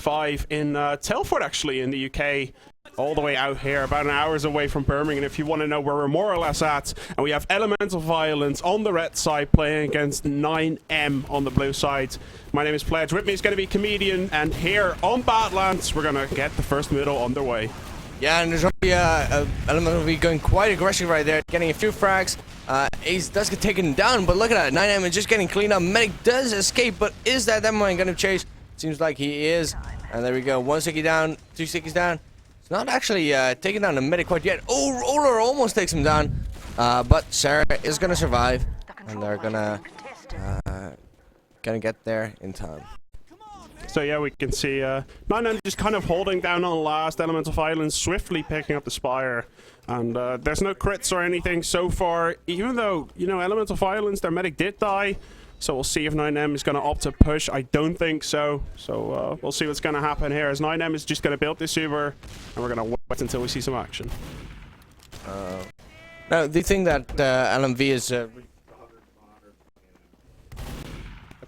i45 in Telford, actually, in the UK. All the way out here, about an hour's away from Birmingham, if you want to know where we're more or less at. And we have Elemental Violence on the red side playing against 9M on the blue side. My name is Pledge. With me is going to be Comedian. And here on Badlands, we're going to get the first middle underway. Yeah, and there's already Elemental V going quite aggressive right there, getting a few frags. Ace does get taken down, but look at that. 9M is just getting cleaned up. Medic does escape, but is that Demoine going to chase? Seems like he is. And there we go. 1 sticky down, 2 stickies down. It's not actually taking down the medic quite yet. Oh, Roller almost takes him down. But Sarah is going to survive. And they're going to get there in time. So yeah, we can see 9M just kind of holding down on the last. Elemental Violence swiftly picking up the Spire. And there's no crits or anything so far. Even though, you know, Elemental Violence, their medic did die. So we'll see if 9M is going to opt to push. I don't think so. So we'll see what's going to happen here. As 9M is just going to build this Uber. And we're going to wait until we see some action. Now, the thing that LMV is...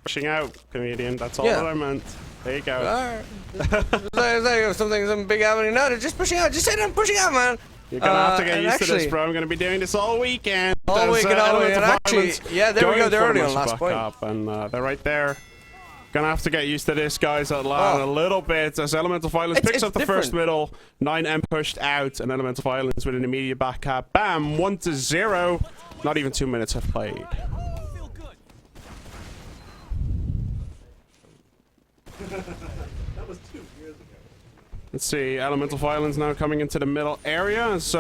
pushing out, Comedian. That's all that I meant. There you go. Something big happening. No, they're just pushing out. Just say I'm pushing out, man. You're going to have to get used to this, bro. I'm going to be doing this all weekend. All weekend. And actually, yeah, there we go. They're already on last point. And they're right there. Gonna have to get used to this, guys, at LAN a little bit. As Elemental Violence picks up the first middle. 9M pushed out, and Elemental Violence with an immediate back cap. Bam! 1-0. Not even 2 minutes have played. That was 2 years ago. Let's see, Elemental Violence now coming into the middle area. As,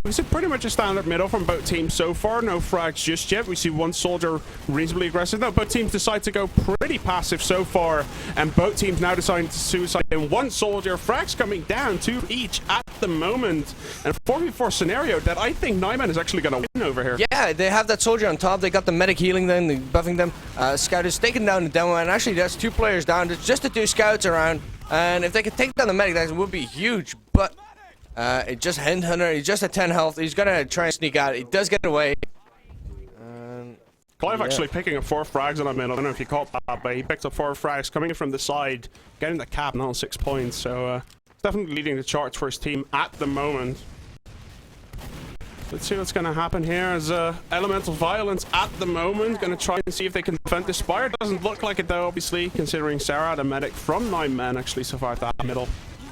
we see pretty much a standard middle from both teams so far. No frags just yet. We see one soldier reasonably aggressive. No, both teams decide to go pretty passive so far. And both teams now deciding to suicide in one soldier. Frags coming down, 2 each at the moment. And a 4v4 scenario that I think 9Man is actually going to win over here. Yeah, they have that soldier on top. They got the medic healing them, buffing them. Scout is taking down the demo. And actually, that's 2 players down. There's just the 2 scouts around. And if they could take down the medic, that would be huge. But it just Headhunter. He's just at 10 health. He's gonna try and sneak out. He does get away. Clive actually picking up 4 frags on that middle. I don't know if you caught that, but he picked up 4 frags coming in from the side, getting the cap now on 6 points. So definitely leading the charts for his team at the moment. Let's see what's going to happen here as Elemental Violence at the moment. Going to try and see if they can defend the Spire. Doesn't look like it though, obviously, considering Sarah, the medic from 9Men, actually survived that middle.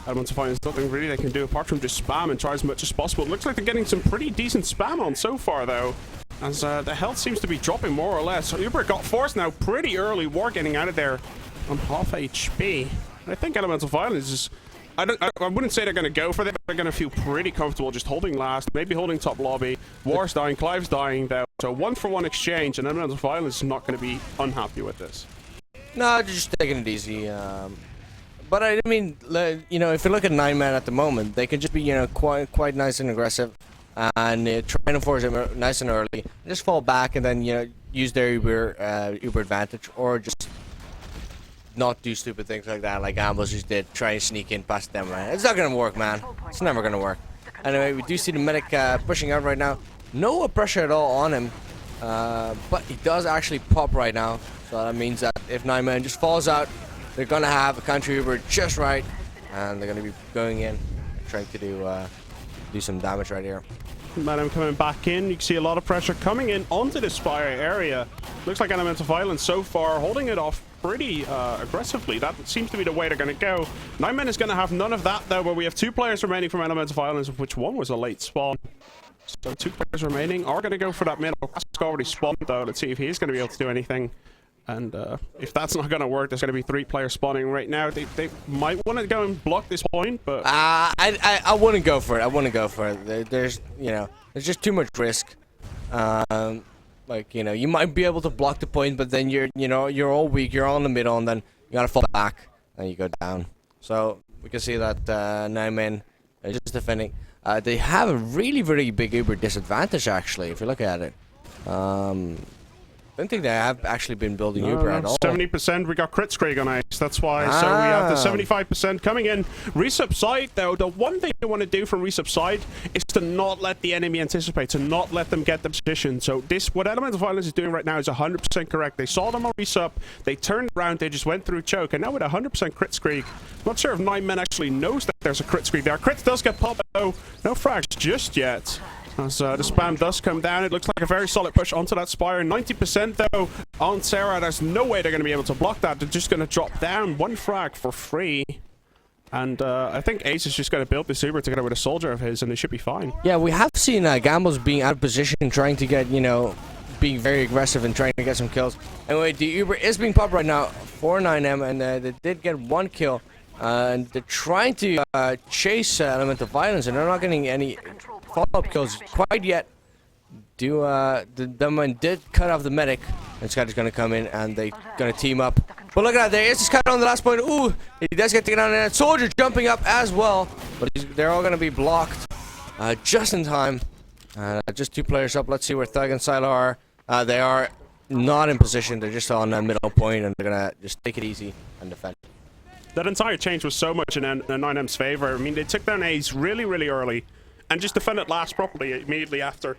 Elemental Violence, nothing really they can do apart from just spam and try as much as possible. It looks like they're getting some pretty decent spam on so far though, as the health seems to be dropping more or less. So Uber got forced now pretty early. War getting out of there on half HP. I think Elemental Violence is... I wouldn't say they're going to go for it. They're going to feel pretty comfortable just holding last, maybe holding top lobby. War's dying, Clive's dying though. So 1-for-1 exchange, and Elemental Violence is not going to be unhappy with this. No, just taking it easy. But I mean, you know, if you look at 9Man at the moment, they can just be, you know, quite nice and aggressive, and try and force it nice and early, and just fall back, and then, you know, use their Uber advantage, or just not do stupid things like that, like Ambush just did, try and sneak in past them, man. It's not gonna work, man. It's never gonna work. Anyway, we do see the medic pushing out right now. No pressure at all on him, but he does actually pop right now, so that means that if 9Man just falls out, they're gonna have a country Uber just right, and they're gonna be going in, trying to do some damage right here. Madam coming back in. You can see a lot of pressure coming in onto the Spire area. Looks like Elemental Violence so far holding it off pretty aggressively. That seems to be the way they're going to go. 9Men is going to have none of that though, where we have 2 players remaining from Elemental Violence, of which one was a late spawn. So 2 players remaining are going to go for that middle. Krazko already spawned though. Let's see if he's going to be able to do anything. And if that's not going to work, there's going to be 3 players spawning right now. They might want to go and block this point, but I wouldn't go for it. I wouldn't go for it. There's, you know, there's just too much risk. Like, you know, you might be able to block the point, but then you're all weak. You're all in the middle, and then you gotta fall back, and you go down. So we can see that 9Men are just defending. They have a really big Uber disadvantage actually, if you look at it. don't think they have actually been building Uber at all. 70%. We got Krazko on ice. That's why. So we have the 75% coming in. Resub side, though, the one thing you want to do from Resub side is to not let the enemy anticipate, to not let them get the position. So what Elemental Violence is doing right now is 100% correct. They saw them on Resub, they turned around, they just went through choke, and now with 100% crit streak. I'm not sure if 9men actually knows that there's a crit streak there. Crit does get popped, though. No frags just yet. As the spam does come down, it looks like a very solid push onto that Spire. 90% though on Sarah. There's no way they're going to be able to block that. They're just going to drop down one frag for free. And I think Ace is just going to build this Uber together with a soldier of his, and they should be fine. Yeah, we have seen Gambles being out of position, trying to get, being very aggressive and trying to get some kills. Anyway, the Uber is being popped right now for 9M, and they did get one kill. And they're trying to chase Elemental Violence, and they're not getting any follow-up kills quite yet. The man did cut off the medic, and Scott is going to come in, and they're going to team up. But look at that, there is this cut on the last point. Ooh, he does get taken out, and that soldier jumping up as well. But they're all going to be blocked just in time. Just 2 players up. Let's see where Thug and Sylo are. They are not in position. They're just on the middle point, and they're going to just take it easy and defend. That entire change was so much in 9M's favor. I mean, they took down Ace really, really early and just defended last properly immediately after.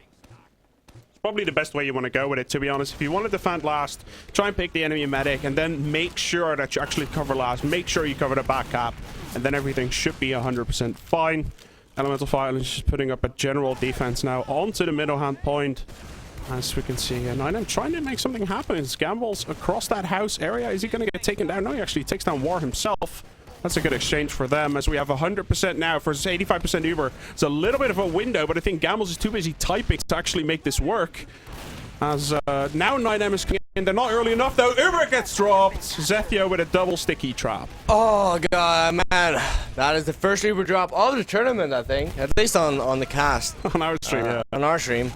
It's probably the best way you want to go with it, to be honest. If you want to defend last, try and pick the enemy medic and then make sure that you actually cover last. Make sure you cover the back cap, and then everything should be 100% fine. Elemental Violence is just putting up a general defense now onto the middle hand point. As we can see, 9M trying to make something happen. It's Gambles across that house area. Is he going to get taken down? No, he actually takes down War himself. That's a good exchange for them, as we have 100% now versus 85% Uber. It's a little bit of a window, but I think Gambles is too busy typing to actually make this work. As now 9M is coming in. They're not early enough, though. Uber gets dropped. Zethzio with a double sticky trap. Oh, God, man. That is the first Uber drop of the tournament, I think. At least on the cast. On our stream, yeah. On our stream.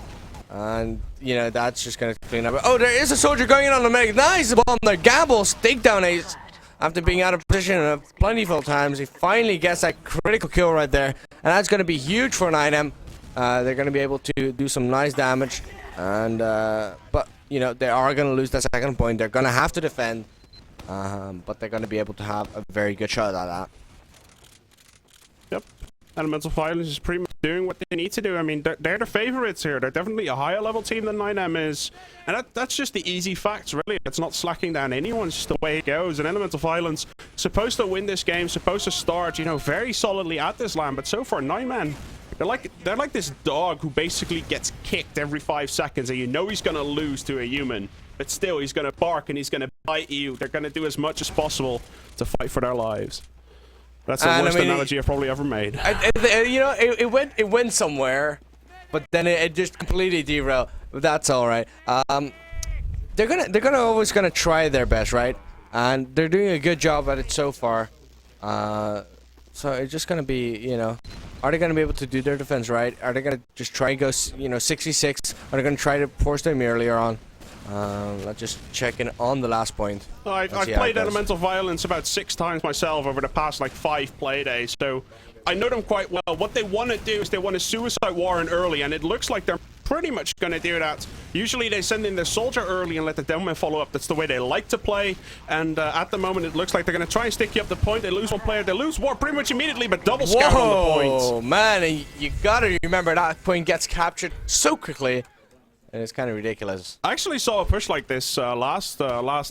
And, that's just going to clean up. Oh, there is a soldier going in on the medic. Nice bomb there. Gambles, takedown Ace. After being out of position plentiful times, he finally gets that critical kill right there. And that's going to be huge for 9M. They're going to be able to do some nice damage. And, but, they are going to lose that second point. They're going to have to defend. But they're going to be able to have a very good shot at that. Yep. Elemental Violence is pretty much doing what they need to do. I mean, they're the favorites here. They're definitely a higher level team than 9M is. And that's just the easy facts, really. It's not slacking down anyone. It's just the way it goes. And Elemental Violence supposed to win this game, supposed to start, very solidly at this LAN. But so far, 9Men, they're like this dog who basically gets kicked every 5 seconds. And he's going to lose to a human. But still, he's going to bark and he's going to bite you. They're going to do as much as possible to fight for their lives. That's the worst analogy I've probably ever made. It went somewhere, but then it just completely derailed. But that's all right. They're always gonna try their best, right? And they're doing a good job at it so far. So it's just gonna be, are they gonna be able to do their defense right? Are they gonna just try and go, 66? Are they gonna try to force them earlier on? Let's just check in on the last point. I've played Elemental Violence about 6 times myself over the past 5 play days, so I know them quite well. What they want to do is they want to suicide Warren early, and it looks like they're pretty much going to do that. Usually they send in their soldier early and let the Demoman follow up. That's the way they like to play, and at the moment it looks like they're going to try and stick you up the point. They lose one player, they lose War pretty much immediately, but double scout on the point. Oh man, you gotta remember that point gets captured so quickly. And it's kind of ridiculous. I actually saw a push like this last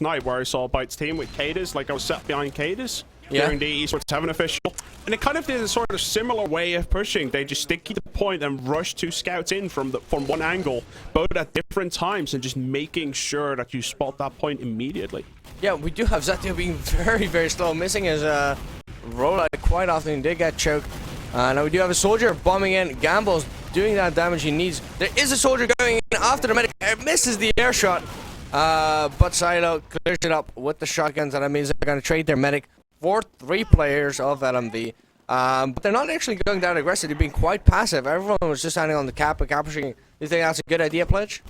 night, where I saw Byte's team with Cadis. I was sat behind Cadis during the Esports 7 official. And it kind of did a sort of similar way of pushing. They just stick you to the point and rush 2 scouts in from one angle, both at different times, and just making sure that you spot that point immediately. Yeah, we do have Zethzio being very, very slow, missing his rollout quite often. He did get choked. Now we do have a soldier bombing in. Gambles doing that damage he needs. There is a soldier going in after the medic. Misses the air shot. But Sylo clears it up with the shotguns, and that means they're going to trade their medic for 3 players of LMV. But they're not actually going that aggressive. They're being quite passive. Everyone was just standing on the cap and capturing. You think that's a good idea, Pledge?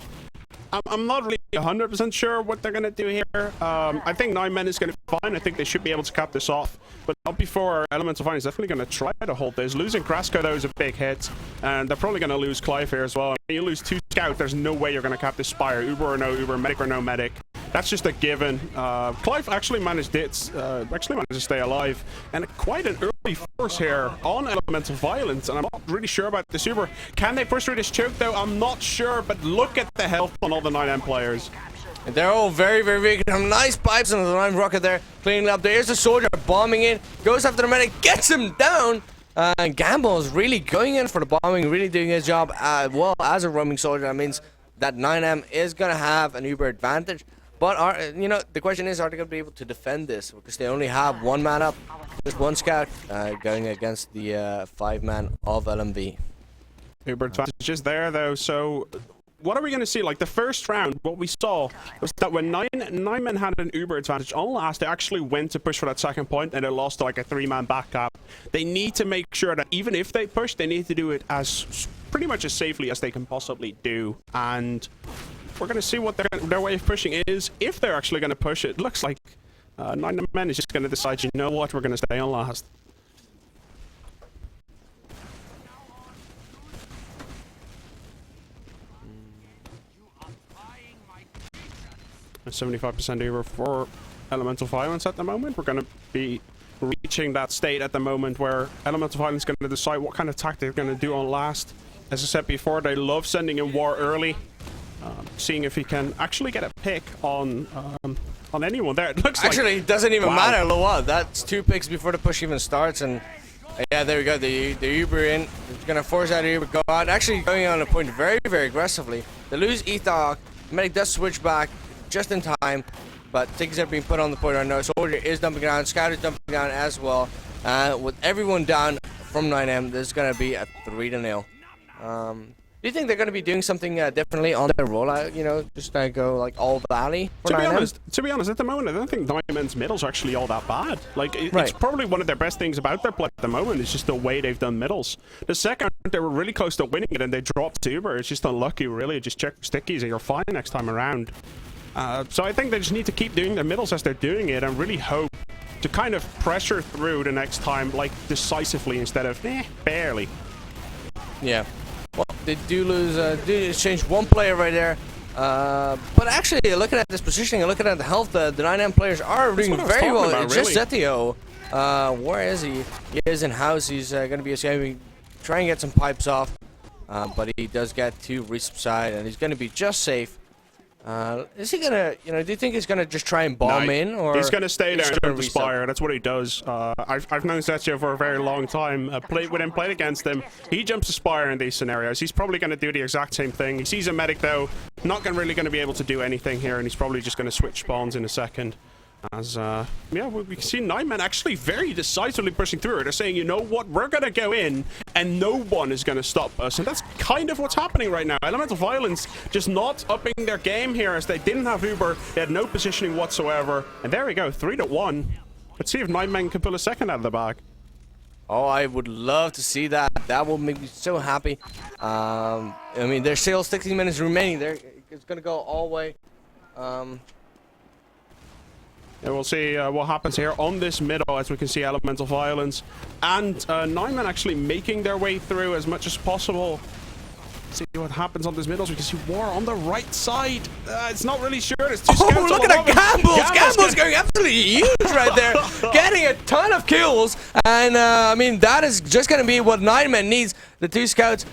I'm not really 100% sure what they're going to do here. I think 9 men is going to be fine. I think they should be able to cap this off. But not before Elemental Fire is definitely going to try to hold this. Losing Krazko, though, is a big hit. And they're probably going to lose Clive here as well. When you lose 2 scouts, there's no way you're going to cap this Spire. Uber or no Uber, medic or no medic. That's just a given. Clive actually managed to stay alive. And quite an early force here on Elemental Violence. And I'm not really sure about this Uber. Can they push through this choke, though? I'm not sure. But look at the health on all the 9M players. And they're all very, very big. Some nice pipes on the 9 rocket there, cleaning up. There's the soldier bombing in, goes after the medic, gets him down. And Gamble is really going in for the bombing, really doing his job well as a roaming soldier. That means that 9M is going to have an Uber advantage. But, you know, the question is, are they going to be able to defend this? Because they only have 1 man up, just 1 scout going against the 5 man of LMV. Uber advantage is there, though, so what are we going to see? Like, the first round, what we saw was that when 9 men had an Uber advantage on last, they actually went to push for that second point, and they lost to, like, a 3-man back cap. They need to make sure that even if they push, they need to do it as pretty much as safely as they can possibly do. And we're going to see what their way of pushing is. If they're actually going to push it, looks like 9 men is just going to decide, you know what, we're going to stay on last. 75% Uber for Elemental Violence at the moment. We're going to be reaching that state at the moment where Elemental Violence is going to decide what kind of tactic they're going to do on last. As I said before, they love sending in war early, seeing if he can actually get a pick on anyone there. It looks actually, like, it doesn't even wow. matter. Loa, that's 2 picks before the push even starts, and yeah, there we go. The Uber in. It's gonna force out Uber go out. Actually, going on a point very, very aggressively. They lose Ethok. Medic does switch back just in time, but things are being put on the point right now. Soldier is dumping down. Scout is dumping down as well. With everyone down from 9M, there's gonna be a 3-0. Do you think they're going to be doing something differently on their rollout? You know, just go like all valley. To be honest, at the moment, I don't think 9M's middles are actually all that bad. Like, it's probably one of their best things about their play at the moment. It's just the way they've done middles. The second, they were really close to winning it, and they dropped Uber. It's just unlucky, really. Just check stickies, and you're fine next time around. So I think they just need to keep doing their middles as they're doing it, and really hope to kind of pressure through the next time, like decisively instead of barely. Yeah. Well, they do lose, do change 1 player right there. But actually, looking at this positioning and looking at the health, the 9M players are doing very well. About, it's really. just Zethzio. Where is he? He is in house. He's going to be escaping, trying to get some pipes off. But he does get to resub side, and he's going to be just safe. Is he gonna, you know, do you think he's gonna just try and bomb in, or he's gonna stay there and jump to Spire? reset? That's what he does. I've known Zethzio for a very long time. Played against him. He jumps to Spire in these scenarios. He's probably gonna do the exact same thing. He sees a medic though, not really gonna be able to do anything here, and he's probably just gonna switch spawns in a second. As yeah, we can see 9 men actually very decisively pushing through it. They're saying, you know what, we're gonna go in and no one is gonna stop us, and that's kind of what's happening right now. Elemental Violence just not upping their game here, as they didn't have Uber, they had no positioning whatsoever, and there we go, 3-1. Let's see if 9 men can pull a second out of the bag. Oh, I would love to see that. That will make me so happy. I mean, there's still 16 minutes remaining. It's gonna go all the way. And we'll see what happens here on this middle, as we can see Elemental Violence and 9 men actually making their way through as much as possible. See what happens on this middle. We can see war on the right side. It's not really sure. There's 2 scouts. Oh, look at that Gambles! Gambles going absolutely huge right there, getting a ton of kills. And I mean, that is just going to be what 9 men needs. The 2 scouts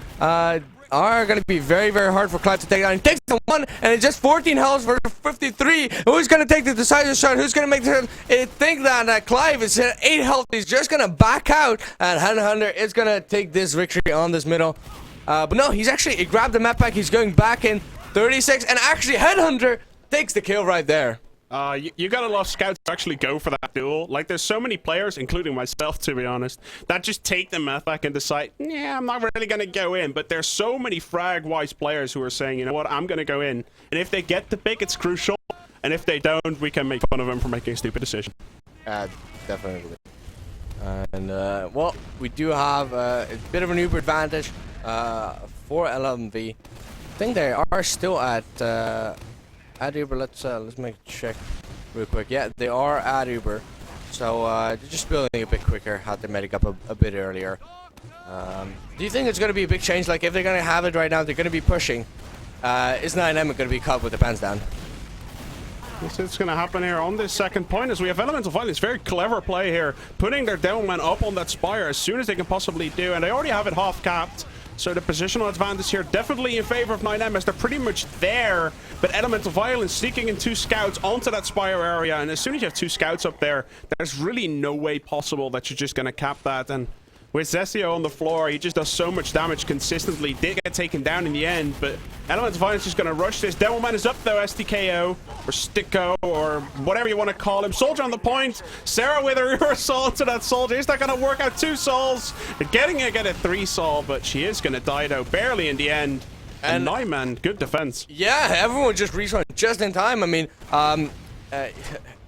are going to be very, very hard for Clive to take down. He takes the 1, and it's just 14 health for 53. Who's going to take the decisive shot? Who's going to make the... I think that Clive is at 8 health. He's just going to back out, and Headhunter is going to take this victory on this middle. But no, he grabbed the map pack. He's going back in 36, and actually Headhunter takes the kill right there. You gotta love scouts to actually go for that duel. Like, there's so many players, including myself, to be honest, that just take the map back and decide, yeah, I'm not really gonna go in. But there's so many frag-wise players who are saying, you know what, I'm gonna go in. And if they get the pick, it's crucial. And if they don't, we can make fun of them for making a stupid decision. Definitely. And, well, we do have a bit of an Uber advantage for LMV. think they are still at Uber. Let's make a check real quick. Yeah, they are at Uber. So they're just building a bit quicker. Had their medic up a bit earlier. Do you think it's going to be a big change? Like if they're going to have it right now, they're going to be pushing. Is 9M going to be caught with the pants down? It's going to happen here on this second point as we have Elemental Violence. Very clever play here, putting their Devilman up on that Spire as soon as they can possibly do, and they already have it half capped. So the positional advantage here definitely in favor of 9M as they're pretty much there. But Elemental Violence sneaking in 2 scouts onto that Spire area, and as soon as you have 2 scouts up there, there's really no way possible that you're just going to cap that. And with Zethzio on the floor, he just does so much damage consistently. Did get taken down in the end, but Elemental Violence is going to rush this. Devilman is up though, stko, or stiko, or whatever you want to call him. Soldier on the point. Sarah with her reverse soul to that soldier. Is that going to work out? 2 souls. Getting a 3 soul, but she is going to die though, barely in the end. And 9-man, good defense. Yeah, everyone just respawned just in time. I mean,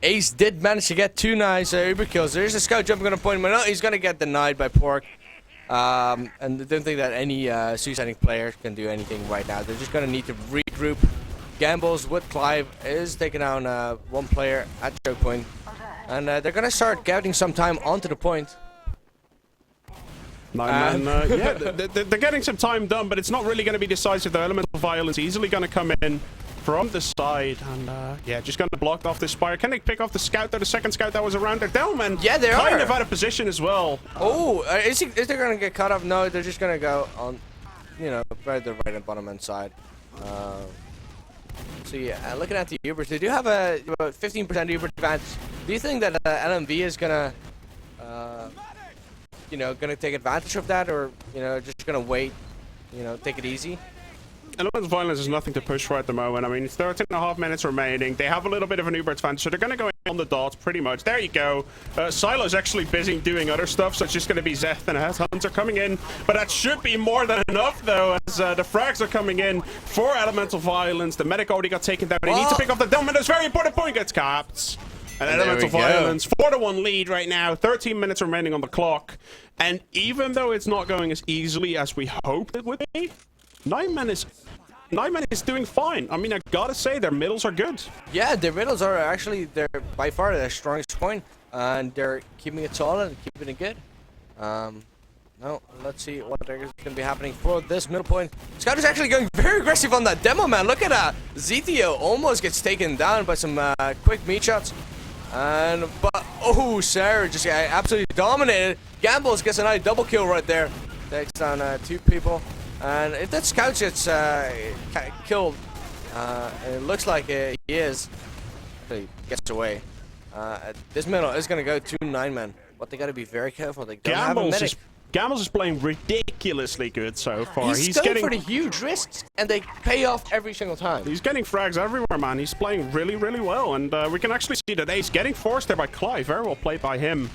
Ace did manage to get 2 nice Uber kills. There's a scout jumping on a point, but no, he's going to get denied by Pork. And I don't think that any suiciding player can do anything right now. They're just going to need to regroup. Gambles with Clive is taking down 1 player at choke point. And they're going to start getting some time onto the point. 9-man, yeah, they're getting some time done, but it's not really going to be decisive. The Elemental Violence easily going to come in from the side, and yeah, just going to block off this Spire. Can they pick off the scout though? The second scout that was around there. Delman, yeah, they kind are of out of position as well. Oh, is they going to get cut off? No, they're just going to go on, you know, right the right and bottom end side. So yeah, looking at the Ubers, they do have a about 15% Uber advantage. Do you think that LMV is gonna, you know, gonna take advantage of that, or you know, just gonna wait, you know, take it easy? Elemental Violence is nothing to push for at the moment. I mean, it's 13.5 minutes remaining. They have a little bit of an Uber advantage, so they're going to go in on the dots pretty much. There you go. Sylo's actually busy doing other stuff, so it's just going to be Zeth and Headhunter coming in. But that should be more than enough, though, as the frags are coming in for Elemental Violence. The medic already got taken down. They need to pick off the Delman. That's very important point. Gets capped. And Elemental Violence, 4-1 lead right now. 13 minutes remaining on the clock. And even though it's not going as easily as we hoped it would be, 9-man is doing fine. I mean, I gotta say, their middles are good. Yeah, their middles are actually, they're by far their strongest point, and they're keeping it solid and keeping it good. Now, let's see what is going to be happening for this middle point. Scout is actually going very aggressive on that demo, man. Look at that. Zethzio almost gets taken down by some quick meat shots. But, oh, Sarah just absolutely dominated. Gambles gets a nice double kill right there. Takes down 2 people. And if that scout gets killed, and it looks like he is, he gets away. This middle is going to go to 9-man, but they got to be very careful. They don't have a medic. Gambles is playing ridiculously good so far. He's going for the huge risks, and they pay off every single time. He's getting frags everywhere, man. He's playing really, really well, and we can actually see that Ace getting forced there by Clive. Very well played by him.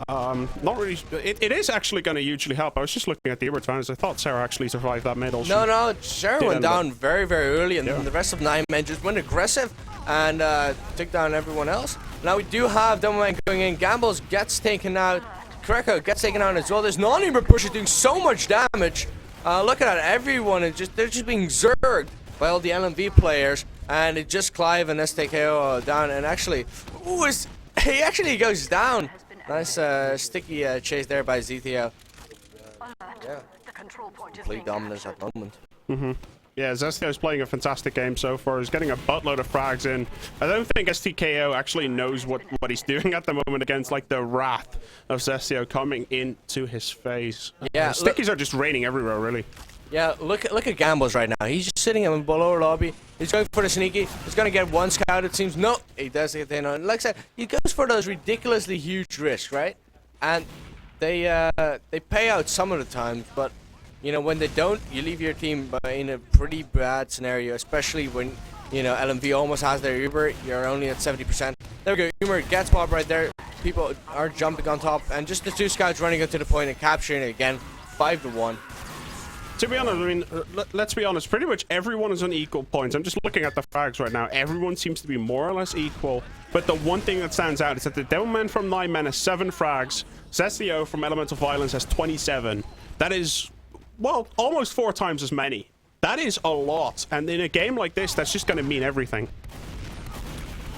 Not really. It is actually going to hugely help. I was just looking at the Uber advantage. I thought Sarah actually survived that middle. No, Sarah went down very, very early, and then the rest of 9-men just went aggressive and took down everyone else. Now we do have Demoman going in. Gambles gets taken out. Krazko gets taken out as well. There's non-Uber pusher doing so much damage. Look at that. Everyone is they're just being zerged by all the LMV players, and it's just Clive and stko down. And actually, he actually goes down. Nice sticky chase there by Zethzio. Yeah, complete dominance at the moment. Yeah, Zethzio is playing a fantastic game so far. He's getting a buttload of frags in. I don't think stko actually knows what he's doing at the moment against like the wrath of Zethzio coming into his face. Yeah, stickies are just raining everywhere, really. Yeah, look at Gambles right now. He's just sitting in the lower lobby. He's going for the sneaky. He's going to get 1 scout, it seems. No, he does get in. Like I said, he goes for those ridiculously huge risks, right? And they pay out some of the times, but you know, when they don't, you leave your team in a pretty bad scenario, especially when, you know, LMV almost has their Uber. You're only at 70%. There we go. Uber gets popped right there. People are jumping on top, and just the 2 scouts running up to the point and capturing it again. 5-1. To be honest, I mean, let's be honest, pretty much everyone is on equal points. I'm just looking at the frags right now. Everyone seems to be more or less equal. But the one thing that stands out is that the Devilman from 9-man has 7 frags. Zethzio from Elemental Violence has 27. That is, well, almost 4 times as many. That is a lot. And in a game like this, that's just going to mean everything.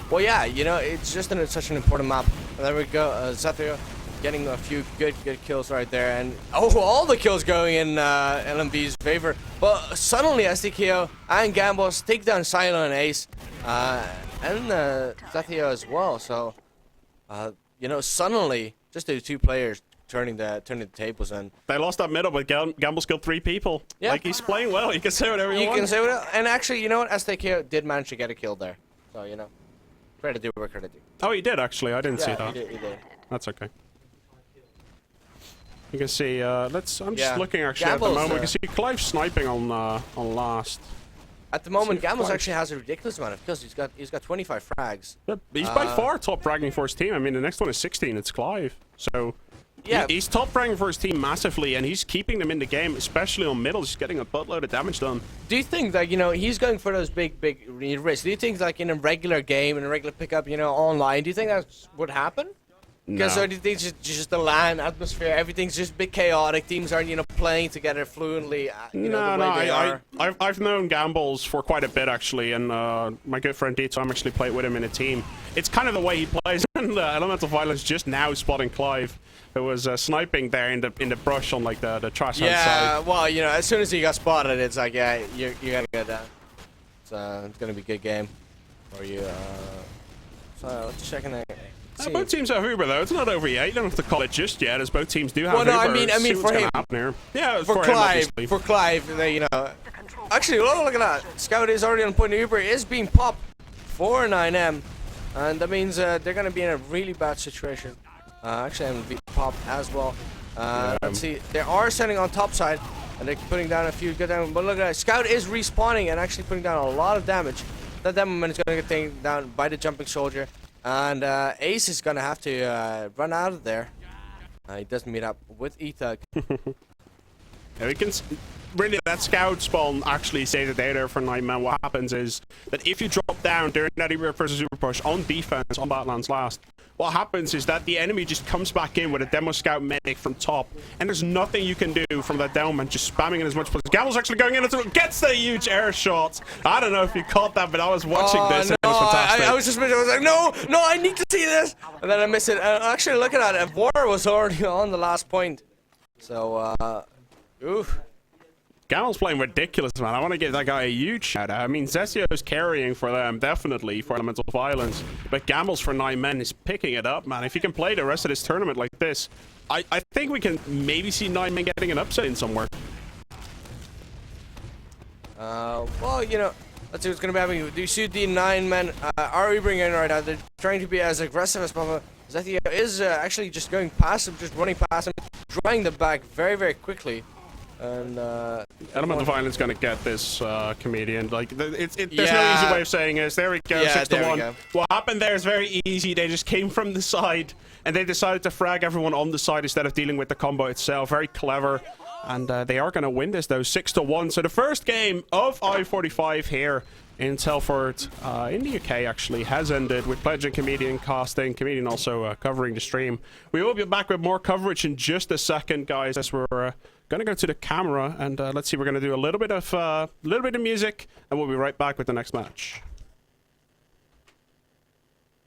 Well, yeah, you know, it's just such an important map. And there we go, Zethzio getting a few good kills right there. And, oh, all the kills going in LMB's favor. But suddenly, stko and Gambles take down Sylo and Ace. And Zethzio as well. So, you know, suddenly, just the two players turning the tables, and they lost that middle, but Gamble's killed 3 people. Yeah. Like, he's playing well. You can say whatever you want. You can say whatever. And actually, you know what? stko did manage to get a kill there. So, you know, credit due where credit due. Oh, he did, actually. I didn't see that. He did. That's okay. You can see, I'm just looking, actually, Gamble's, at the moment. You can see Clive sniping on last. At the moment, Gambles actually has a ridiculous amount of kills. He's got 25 frags. Yeah, he's by far top fragging for his team. I mean, the next one is 16. It's Clive. So... yeah, he's top fragging for his team massively, and he's keeping them in the game, especially on middle. He's getting a buttload of damage done. Do you think that, you know, he's going for those big risks? Do you think, like, in a regular game, in a regular pickup, you know, online, do you think that would happen? Because no. do you think it's just the LAN atmosphere, everything's just a bit chaotic, teams aren't, you know, playing together fluently, you know, the way they are? I've known Gambles for quite a bit, actually, and my good friend Tom actually played with him in a team. It's kind of the way he plays, and Elemental Violence just now spotting Clive, who was sniping there in the brush on, like, the trash side. Yeah, well, you know, as soon as he got spotted, it's like, yeah, you gotta get down. It's gonna be a good game for you. So let's check in there. Both teams have Uber, though. It's not over yet. You don't have to call it just yet, as both teams do have Uber. Well, no, I mean for him. Yeah, for Clive. For Clive, you know. Actually, look at that. Scout is already on point. Uber is being popped for 9M, and that means they're gonna be in a really bad situation. Actually, I'm gonna be popped as well. Let's see. They are sending on top side, and they're putting down a few good damage. But look at that. Scout is respawning and actually putting down a lot of damage. That Demoman is gonna get taken down by the jumping soldier. And Ace is gonna have to run out of there. He doesn't meet up with Ethug. Yeah, we can really, that scout spawn actually saves the day there for Nightman. What happens is that if you drop down during that Uber versus Super push on defense on Badlands last, what happens is that the enemy just comes back in with a demo scout medic from top, and there's nothing you can do from that demo man just spamming in as much. Gamble's actually going in and gets the huge air shot. I don't know if you caught that, but I was watching this. No, and it was fantastic. I was just missing. I was like, no, I need to see this, and then I missed it. Actually, look at that. War was already on the last point. So, oof. Gamble's playing ridiculous, man. I want to give that guy a huge shout out. I mean, Zethzio's carrying for them, definitely, for Elemental Violence. But Gamble's for 9 men is picking it up, man. If he can play the rest of this tournament like this, I think we can maybe see 9 men getting an upset in somewhere. Well, you know, let's see what's going to be happening. Do you see the 9 men are bringing in right now? They're trying to be as aggressive as possible. Zethzio is actually just going past him, just running past him, drawing the back very, very quickly. And Elemental Violence gonna get this comedian. Like there's no easy way of saying this. There we go, 6-1. What happened there is very easy. They just came from the side and they decided to frag everyone on the side instead of dealing with the combo itself. Very clever. And they are gonna win this though, 6-1. So the first game of i45 here in Telford, in the UK actually, has ended with Pledge and Comedian casting. Comedian also covering the stream. We will be back with more coverage in just a second, guys, as we're gonna go to the camera and let's see. We're gonna do a little bit of music, and we'll be right back with the next match.